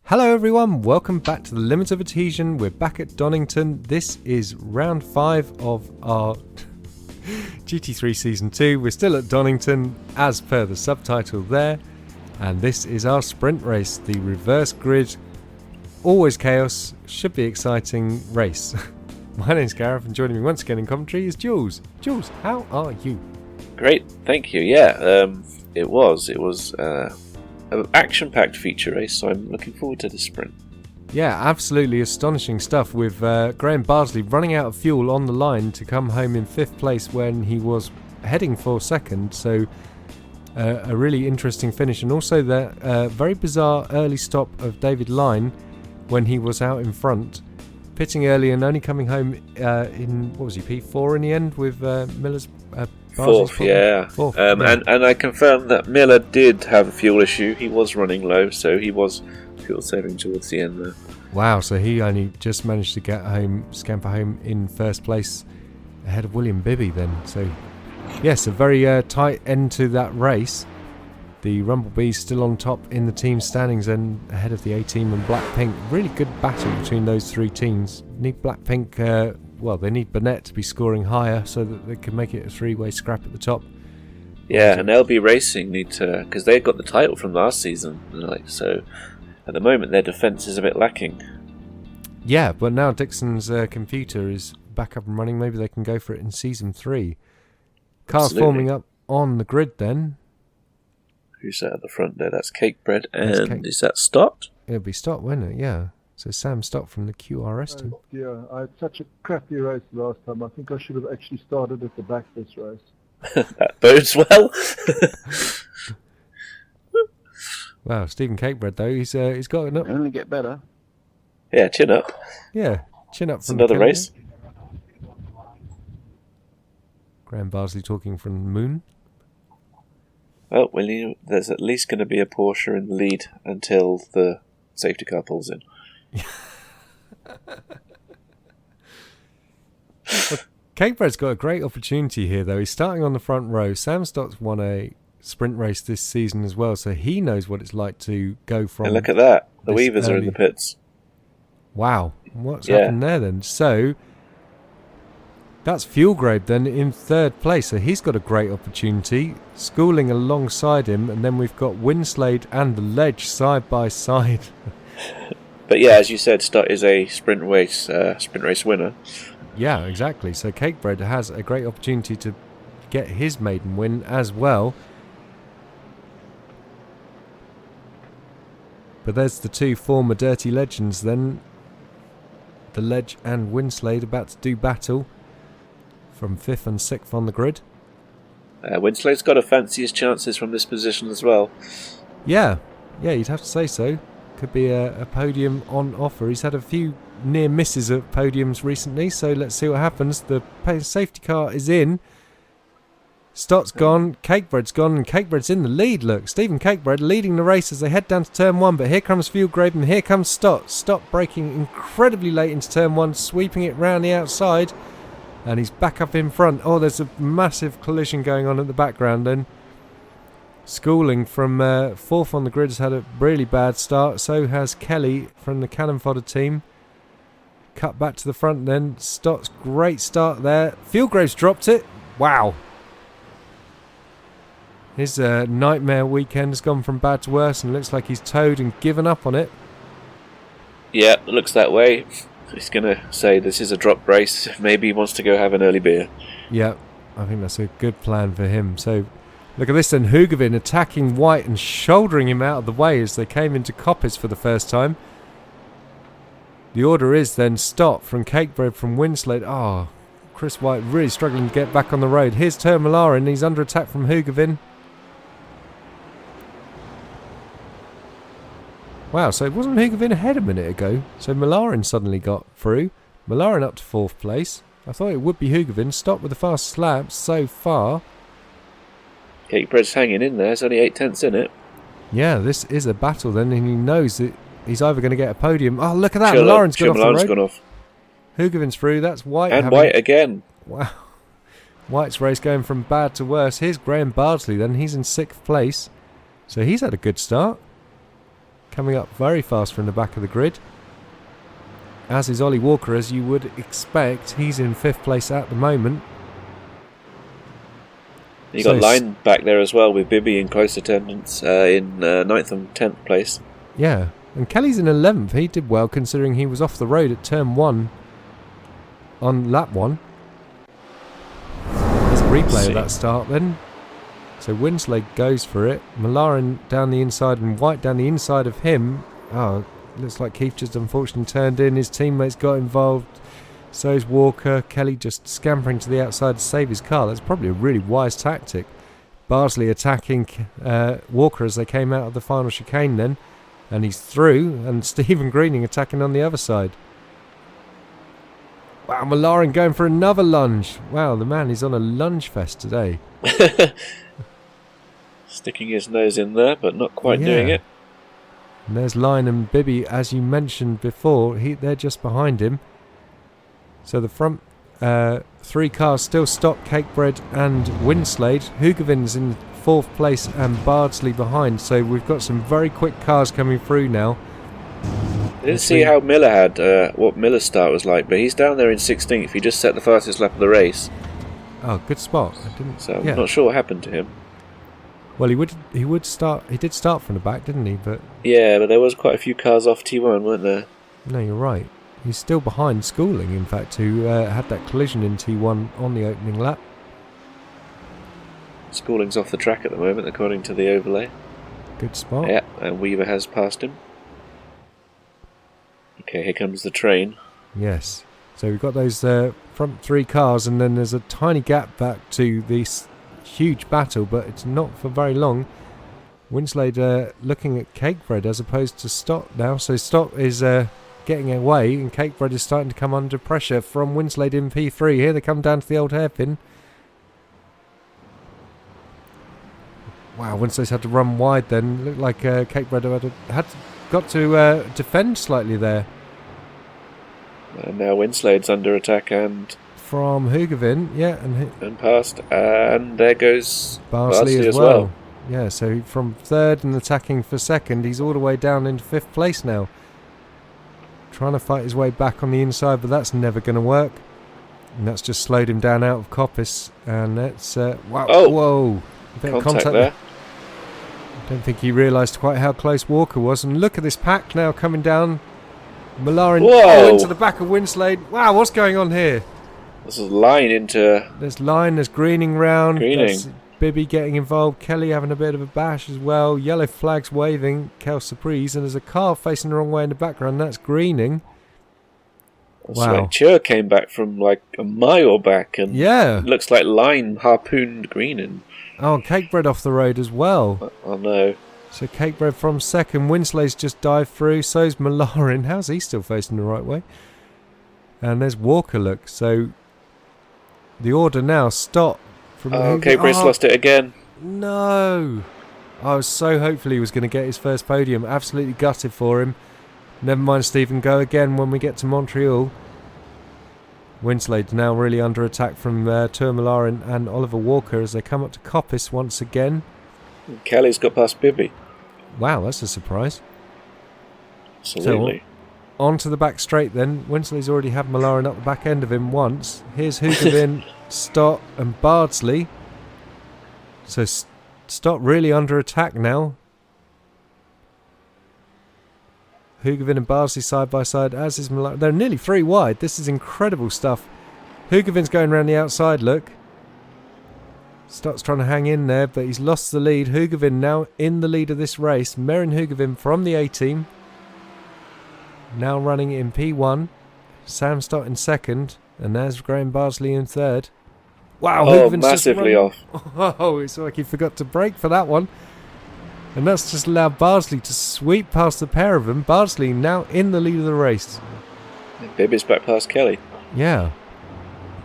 Hello everyone, welcome back to the Limits of Adhesion. We're back at Donington. This is round 5 of our GT3 Season 2. We're still at Donington as per the subtitle there. And this is our sprint race, the reverse grid, always chaos, should be exciting race. My name's Gareth and joining me once again in commentary is Jools. Jools, how are you? Great, thank you. Yeah, it was an action-packed feature race, so I'm looking forward to the sprint. Yeah, absolutely astonishing stuff with Graham Bardsley running out of fuel on the line to come home in 5th place when he was heading for 2nd, so a really interesting finish. And also the very bizarre early stop of David Line when he was out in front, pitting early and only coming home in, what was he, P4 in the end with Miller's... Fourth, yeah. Fourth, And I confirmed that Miller did have a fuel issue. He was running low, so he was fuel saving towards the end there. Wow, so he only just managed to get home, scamper home in 1st place ahead of William Bibby then. So, yes, a very tight end to that race. The Rumblebees still on top in the team standings and ahead of the A-Team and Black-Pink. Really good battle between those three teams. Need Black-Pink... they need Burnett to be scoring higher so that they can make it a three-way scrap at the top. Yeah, and LB Racing need to... because they got the title from last season. So, at the moment, their defence is a bit lacking. Yeah, but now Dixon's computer is back up and running. Maybe they can go for it in Season 3. Cars Absolutely. forming up on the grid then. Who's that at the front there? That's Cakebread. And is that Stott? It'll be Stott, won't it? Yeah. So Sam Stott from the QRS team. Yeah, I had such a crappy race last time. I think I should have actually started at the back this race. That bodes well. Wow, Stephen Cakebread though, he's got enough. Only get better. Yeah, chin up. Yeah, chin up It's from another race. Graham Bardsley talking from the moon. Well, there's at least going to be a Porsche in the lead until the safety car pulls in. Well, Cakebread's got a great opportunity here though. He's starting on the front row. Sam Stott's won a sprint race this season as well, so he knows what it's like to go from... And look at that. The this Weavers are in early. the pits. Wow, what's happened there then? So that's Fuelgrade then in 3rd place, so he's got a great opportunity. Schooling alongside him, and then we've got Winslade and the Ledge side by side. But yeah, as you said, Stott is a sprint race winner. Yeah, exactly. So Cakebread has a great opportunity to get his maiden win as well. But there's the two former Dirty Legends then. The Ledge and Winslade about to do battle from 5th and 6th on the grid. Winslade's got to fancy his chances from this position as well. Yeah, you'd have to say so. Could be a podium on offer. He's had a few near misses at podiums recently, so let's see what happens. The safety car is in. Stott's gone, Cakebread's gone, and Cakebread's in the lead. Look, Stephen Cakebread leading the race as they head down to turn 1, but here comes Fuelgrade and here comes Stott. Stott braking incredibly late into turn 1, sweeping it round the outside, and he's back up in front. Oh, there's a massive collision going on at the background then. Schooling from 4th on the grid has had a really bad start. So has Kelly from the Cannon Fodder team. Cut back to the front then. Stott's great start there. Fuelgrave's dropped it. Wow. His nightmare weekend has gone from bad to worse and looks like he's towed and given up on it. Yeah, it looks that way. He's going to say this is a drop race. Maybe he wants to go have an early beer. Yeah, I think that's a good plan for him. So look at this then, Hugavin attacking White and shouldering him out of the way as they came into Coppice for the first time. The order is then Stott from Cakebread from Winslade. Oh, Chris White really struggling to get back on the road. Here's Termalarin, he's under attack from Hugavin. Wow, so it wasn't Hugavin ahead a minute ago. So Malarin suddenly got through. Malarin up to 4th place. I thought it would be Hugavin. Stott with the fast slab so far. Cakebread's hanging in there. There's only 8/10 in it. Yeah, this is a battle then, and he knows that he's either going to get a podium. Oh, look at that. Malarin's gone off the road. Gone off. Hugavin's through. That's White. And White again. Wow. White's race going from bad to worse. Here's Graham Bardsley then. He's in 6th place. So he's had a good start. coming up very fast from the back of the grid. As is Ollie Walker, as you would expect. He's in 5th place at the moment. You got Line back there as well, with Bibby in close attendance in 9th and 10th place. Yeah, and Kelly's in 11th. He did well considering he was off the road at turn 1 on lap 1. There's a replay of that start then. So Winslade goes for it. Malarin down the inside and White down the inside of him. Oh, looks like Keith just unfortunately turned in. His teammates got involved. So's Walker. Kelly just scampering to the outside to save his car. That's probably a really wise tactic. Bardsley attacking Walker as they came out of the final chicane then. And he's through. And Stephen Greening attacking on the other side. Wow, Malarin going for another lunge. Wow, the man is on a lunge fest today. Sticking his nose in there, but not quite doing it. And there's Line and Bibby, as you mentioned before. They're just behind him. So the front 3 cars still stop, Cakebread and Winslade. Hoogervin's in 4th place and Bardsley behind. So we've got some very quick cars coming through now. I didn't see how Miller had, what Miller's start was like, but he's down there in 16th. He just set the fastest lap of the race. Oh, good spot. So I'm not sure what happened to him. Well, he did start from the back, didn't he? But yeah, but there was quite a few cars off T1, weren't there? No, you're right. He's still behind Schooling, in fact, who had that collision in T1 on the opening lap. Schooling's off the track at the moment, according to the overlay. Good spot. Yeah, and Weaver has passed him. Okay, here comes the train. Yes. So we've got those front 3 cars, and then there's a tiny gap back to this huge battle, but it's not for very long. Winslade looking at Cakebread as opposed to Stott now. So Stott is getting away, and Cakebread is starting to come under pressure from Winslade in P3. Here they come down to the old hairpin. Wow, Winslade's had to run wide then. Looked like Cakebread got to defend slightly there. And now Winslade's under attack and... From Hoogervin, yeah. And past. And there goes Bardsley as well. Yeah, so from 3rd and attacking for 2nd, he's all the way down into 5th place now. Trying to fight his way back on the inside, but that's never going to work. And that's just slowed him down out of Coppice. And that's... wow, whoa. A bit of contact there. I don't think he realised quite how close Walker was. And look at this pack now coming down. Malarin into the back of Winslade. Wow, what's going on here? This is Line into... There's Line, there's Greening round. Greening. That's Bibby getting involved. Kelly having a bit of a bash as well. Yellow flags waving. Kel Surprise. And there's a car facing the wrong way in the background. That's Greening. Wow. Chur came back from like a mile back. And looks like Line harpooned Greening. Oh, Cakebread off the road as well. Oh no. So Cakebread from 2nd. Winslade's just dived through. So's Malarin. How's he still facing the right way? And there's Walker, look. So the order now, Stott. Cakebread's lost it again. No. I was so hopeful he was going to get his first podium. Absolutely gutted for him. Never mind, Stephen. Go again when we get to Montreal. Winslade's now really under attack from Malarin and Oliver Walker as they come up to Coppice once again. Kelly's got past Bibby. Wow, that's a surprise. Absolutely. So, on to the back straight then. Winslade's already had Malarin up the back end of him once. Here's Hoogervin, Stott and Bardsley. So Stott really under attack now. Hoogervin and Bardsley side by side, as is Malarin. They're nearly 3 wide. This is incredible stuff. Hoogervin's going around the outside, look. Stott's trying to hang in there, but he's lost the lead. Hoogervin now in the lead of this race. Merrin Hoogervin from the A-team. Now running in P1. Sam Stott in 2nd. And there's Graham Bardsley in 3rd. Wow, Hoogervin's massively off. Oh, it's like he forgot to brake for that one. And that's just allowed Bardsley to sweep past the pair of them. Bardsley now in the lead of the race. Bibby's back past Kelly. Yeah.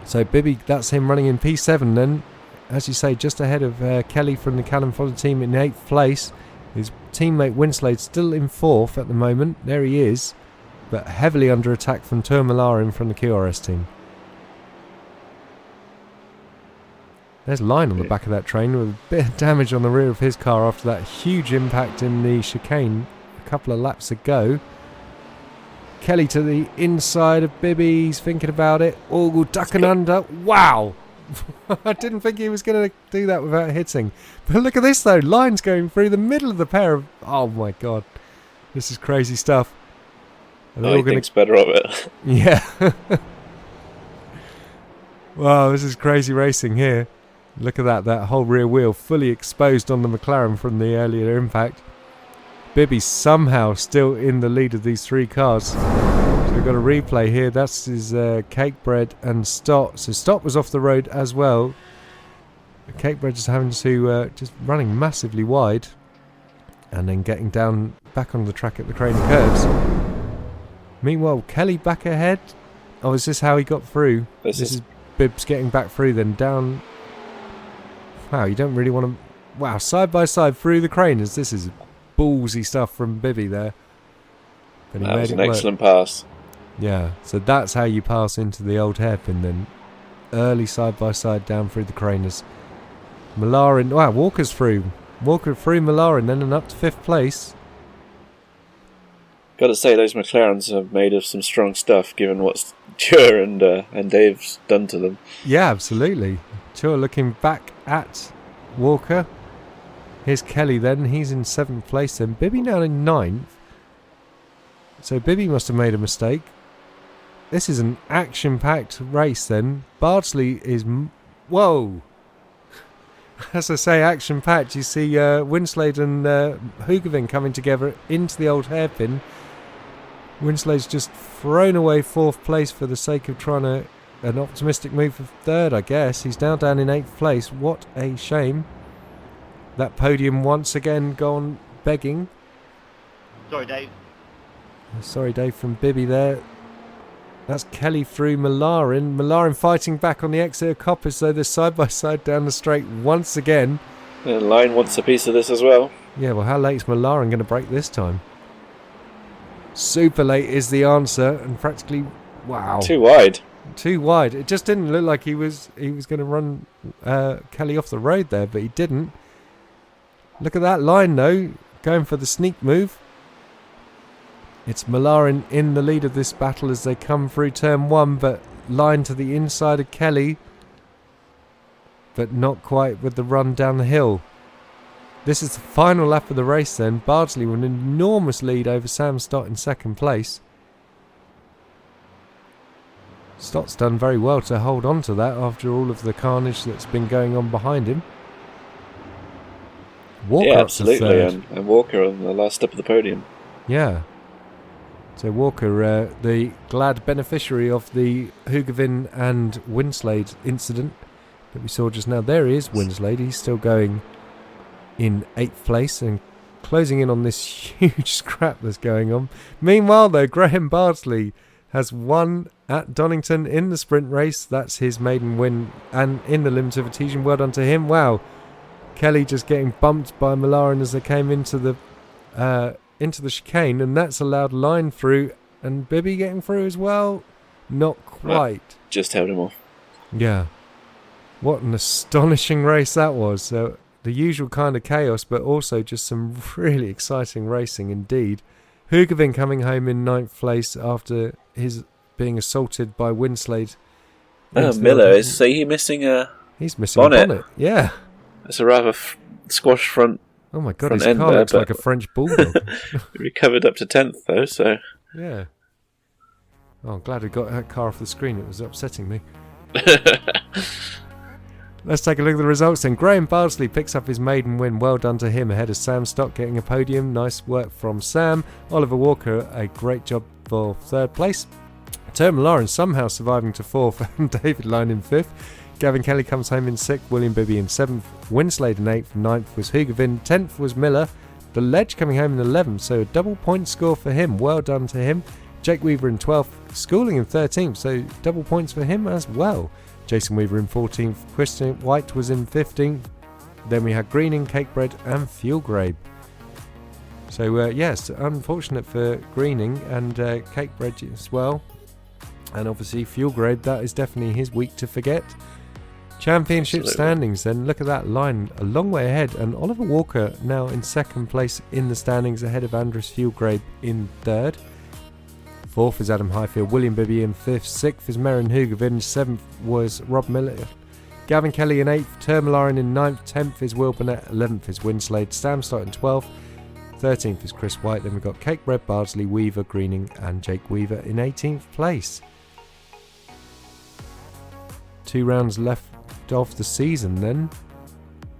So Bibby, that's him running in P7 then. As you say, just ahead of Kelly from the Callum Fodder team in 8th place. His teammate Winslade still in 4th at the moment. There he is. But heavily under attack from Malarin from the QRS team. There's Line on the back of that train with a bit of damage on the rear of his car after that huge impact in the chicane a couple of laps to go. Kelly to the inside of Bibby. He's thinking about it. Oh, ducking under. Wow. I didn't think he was going to do that without hitting. But look at this, though. Lines going through the middle of the pair of... Oh, my God. This is crazy stuff. He thinks better of it. Yeah. Wow, this is crazy racing here. Look at that. That whole rear wheel fully exposed on the McLaren from the earlier impact. Bibby's somehow still in the lead of these 3 cars. So we've got a replay here. That's his Cakebread and Stott. So Stott was off the road as well. Cakebread just having to just running massively wide, and then getting down back on the track at the crane curves. Meanwhile, Kelly back ahead. Oh, is this how he got through? This is Bibbs getting back through, then down. Wow, you don't really want to... Wow, side by side through the craners. This is ballsy stuff from Bibby there. But he that made was it an work. excellent pass. Yeah, so that's how you pass into the old hairpin then. Early side by side down through the craners. Malarin... Wow, Walker's through. Walker through Malarin then and up to 5th place. Got to say, those McLarens are made of some strong stuff, given what Chur and Dave's done to them. Yeah, absolutely. Chur looking back at Walker. Here's Kelly then. He's in 7th place then. Bibby now in 9th. So Bibby must have made a mistake. This is an action-packed race then. Bardsley is... Whoa! As I say, action-packed. You see Winslade and Hoogeveen coming together into the old hairpin. Winslade's just thrown away 4th place for the sake of trying an optimistic move for 3rd, I guess. He's now down in 8th place. What a shame. That podium once again gone begging. Sorry, Dave. Sorry, Dave, from Bibby there. That's Kelly through Malarin. Malarin fighting back on the exit of Coppice, though they're side by side down the straight once again. And Line wants a piece of this as well. Yeah, well, how late's Malarin going to break this time? Super late is the answer, and practically, wow. Too wide. Too wide. It just didn't look like he was going to run Kelly off the road there, but he didn't. Look at that line, though, going for the sneak move. It's Malarin in the lead of this battle as they come through turn 1, but line to the inside of Kelly, but not quite with the run down the hill. This is the final lap of the race then. Bardsley with an enormous lead over Sam Stott in 2nd place. Stott's done very well to hold on to that after all of the carnage that's been going on behind him. Walker yeah, up absolutely, to 3rd. and Walker on the last step of the podium. Yeah. So Walker, the glad beneficiary of the Hoogeveen and Winslade incident that we saw just now. There he is, Winslade. He's still going in 8th place and closing in on this huge scrap that's going on. Meanwhile, though, Graham Bardsley has won at Donington in the sprint race. That's his maiden win, and in the limit of Adhesion. Well done to him. Wow. Kelly just getting bumped by Malarin as they came into the chicane, and that's allowed line through, and Bibby getting through as well. Not quite. Just held him off. Yeah. What an astonishing race that was. So the usual kind of chaos, but also just some really exciting racing indeed. Hoogeveen coming home in 9th place after his being assaulted by Winslade. Miller, is he missing a He's missing bonnet? a bonnet. Yeah. It's a rather squash front. Oh my God, front his car there, looks like a French bulldog. Recovered up to 10th though, so... Yeah. Oh, I'm glad I got that car off the screen. It was upsetting me. Let's take a look at the results then. Graham Bardsley picks up his maiden win. Well done to him, ahead of Sam Stott getting a podium. Nice work from Sam. Oliver Walker, a great job for 3rd place. Terman Lawrence somehow surviving to 4th and David Line in 5th. Gavin Kelly comes home in 6th. William Bibby in 7th. Winslade in 8th. 9th was Hoogeveen. 10th was Miller. The Ledge coming home in 11th. So a double point score for him. Well done to him. Jake Weaver in 12th. Schooling in 13th. So double points for him as well. Jason Weaver in 14th. Christian White was in 15th. Then we had Greening, Cakebread and Fuelgrabe. So yes, unfortunate for Greening and Cakebread as well. And obviously Fuelgrabe, that is definitely his week to forget. Championship Absolutely. standings then, look at that line, a long way ahead, and Oliver Walker now in second place in the standings ahead of Andres Fieldgrave in third. Fourth is Adam Highfield, William Bibby in fifth, sixth is Merrin Hugovin, seventh was Rob Miller, Gavin Kelly in eighth, Termalarin in ninth, 10th is Will Burnett, 11th is Winslade, Stamstott in 12th, 13th is Chris White, then we've got Cakebread, Bardsley, Weaver, Greening and Jake Weaver in 18th place. 2 rounds left of the season then,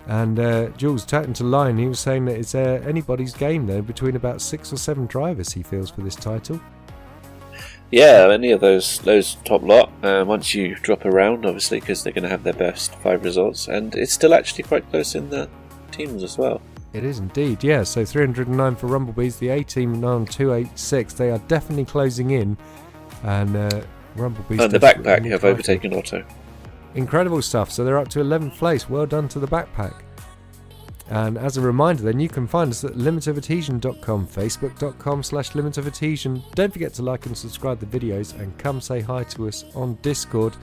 and Jools chatting to Line, he was saying that it's anybody's game though between about 6 or 7 drivers he feels for this title. Yeah, any of those top lot, once you drop around obviously, because they're going to have their best 5 results, and it's still actually quite close in the teams as well. It is indeed, yeah. So 309 for Rumblebees, the A team now on 286, they are definitely closing in, and Rumblebees And the backpack have overtaken Otto. Incredible stuff. So they're up to 11th place. Well done to the backpack. And as a reminder then, you can find us at limitofadhesion.com, facebook.com/limitofadhesion. Don't forget to like and subscribe the videos and come say hi to us on Discord.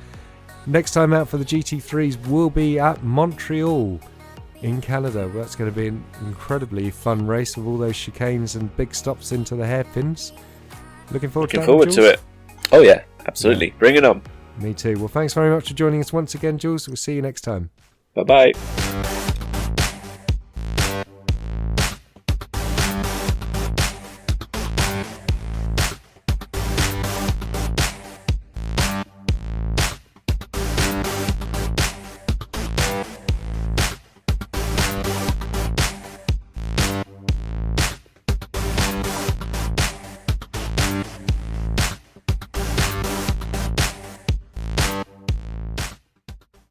Next time out for the GT3s will be at Montreal in Canada. Well, that's going to be an incredibly fun race with all those chicanes and big stops into the hairpins. Looking forward to it. Oh yeah, absolutely. Yeah. Bring it on. Me too. Well, thanks very much for joining us once again, Jules. We'll see you next time. Bye-bye.